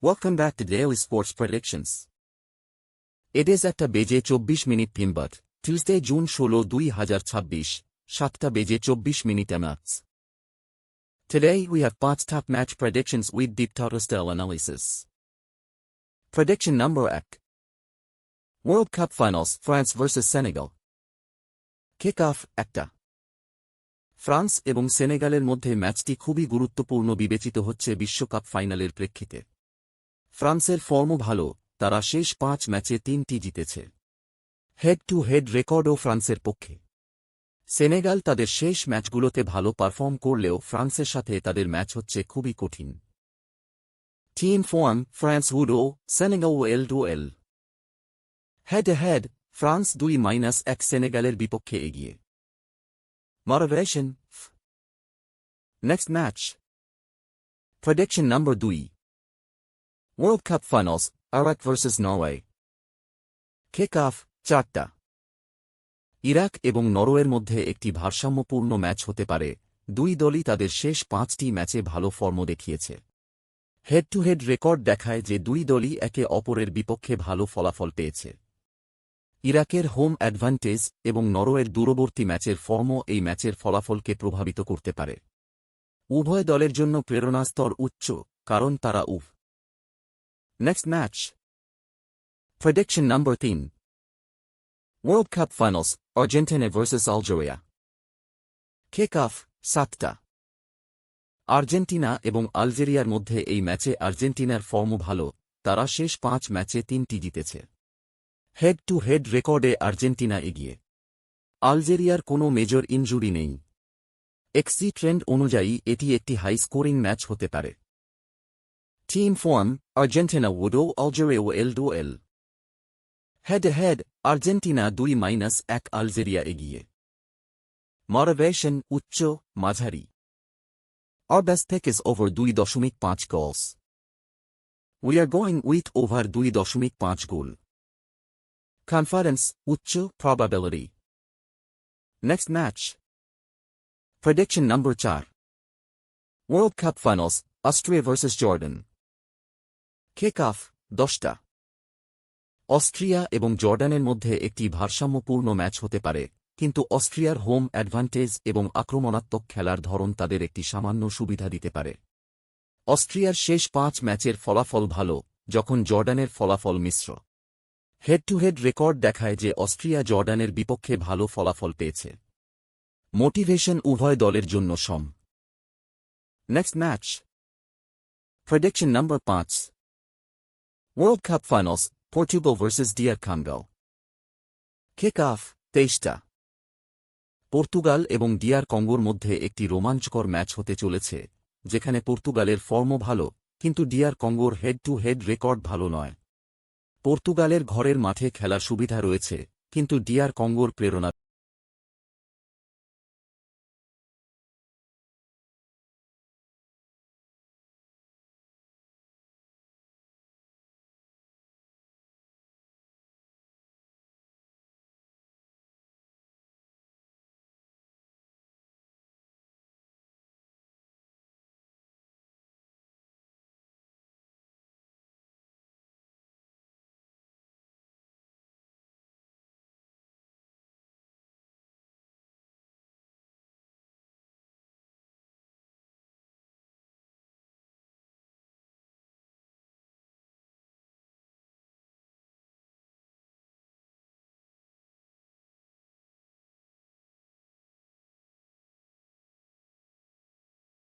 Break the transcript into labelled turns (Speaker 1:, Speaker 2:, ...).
Speaker 1: Welcome back to Daily Sports Predictions. It is at বেজে 24 minute তিনবার Tuesday June 16, 2026, 7টা বেজে 24 minute match. Today we have 5 top match predictions with deep total style analysis. Prediction number 1. World Cup Finals France vs Senegal. Kick-off একটা. France এবং সেনেগালের মধ্যে ম্যাচটি খুবই গুরুত্বপূর্ণ বিবেচিত হচ্ছে বিশ্বকাপ ফাইনালের প্রেক্ষিতে। ফ্রান্সের ফর্মও ভালো, তারা শেষ 5 ম্যাচে 3টি জিতেছে। হেড টু হেড রেকর্ডও ফ্রান্সের পক্ষে। সেনেগাল তাদের শেষ ম্যাচগুলোতে ভালো পারফর্ম করলেও ফ্রান্সের সাথে তাদের ম্যাচ হচ্ছে খুবই কঠিন। টিম ফর্ম ফ্রান্স উডো সেনেগাল এল ডুয়েল। হেড টু হেড ফ্রান্স 2-1 সেনেগালের বিপক্ষে এগিয়ে। Motivation. Next match. Prediction number 2. World Cup Finals, Iraq vs Norway. Kick-off, 4টা. ইরাক এবং নরওয়ের মধ্যে একটি ভারসাম্যপূর্ণ ম্যাচ হতে পারে, দুই দলই তাদের শেষ 5টি ম্যাচে ভালো ফর্ম দেখিয়েছে। হেড টু হেড রেকর্ড দেখায় যে দুই দলই একে অপরের বিপক্ষে ভালো ফলাফল পেয়েছে। ইরাকের হোম অ্যাডভান্টেজ এবং নরওয়ের দূরবর্তী ম্যাচের ফর্মও এই ম্যাচের ফলাফলকে প্রভাবিত করতে পারে। উভয় দলের জন্য প্রেরণাস্তর উচ্চ, কারণ তারা next match. Prediction number 3. World Cup Finals, Argentina vs Algeria. Kick-off, 7টা. আর্জেন্টিনা এবং আলজেরিয়ার মধ্যে এই ম্যাচে আর্জেন্টিনার ফর্মও ভালো, তারা শেষ 5 ম্যাচে 3টি জিতেছে। হেড টু হেড রেকর্ডে আর্জেন্টিনা এগিয়ে। আলজেরিয়ার কোনো মেজর ইনজুরি নেই। এক্সজি ট্রেন্ড অনুযায়ী এটি একটি হাই স্কোরিং ম্যাচ হতে পারে। টিম ফর্ম আর্জেন্টিনা উডো আলজেরিয়া এল ডুয়েল। Head to head Argentina 2-1 Algeria এগিয়ে। মোটিভেশন উচ্চ মাঝারি। Our best pick is over 2.5 goals. We are going with over 2.5 goal. Confidence, উচ্চ probability. Next match. Prediction number 4. World Cup Finals, Austria vs Jordan. Kick-off, 10টা. Austria এবং জর্ডানের মধ্যে একটি ভারসাম্যপূর্ণ ম্যাচ হতে পারে, কিন্তু অস্ট্রিয়ার হোম অ্যাডভান্টেজ এবং আক্রমণাত্মক খেলার ধরন তাদের একটি সামান্য সুবিধা দিতে পারে। অস্ট্রিয়ার শেষ 5 ম্যাচের ফলাফল ভালো, যখন জর্ডানের ফলাফল মিশ্র। হেড টু হেড রেকর্ড দেখায় যে অস্ট্রিয়া জর্ডানের বিপক্ষে ভালো ফলাফল পেয়েছে। মোটিভেশন উভয় দলের জন্য সম। Next match. Prediction number 5. World Cup Finals, Portugal vs DR Congo. Kick-off, 23টা. পর্তুগাল এবং ডিআর কঙ্গোর মধ্যে একটি রোমাঞ্চকর ম্যাচ হতে চলেছে, যেখানে পর্তুগালের ফর্মও ভালো, কিন্তু ডিআর কঙ্গোর হেড টু হেড রেকর্ড ভালো নয়। পর্তুগালের ঘরের মাঠে খেলার সুবিধা রয়েছে, কিন্তু ডিআর কঙ্গোর প্রেরণা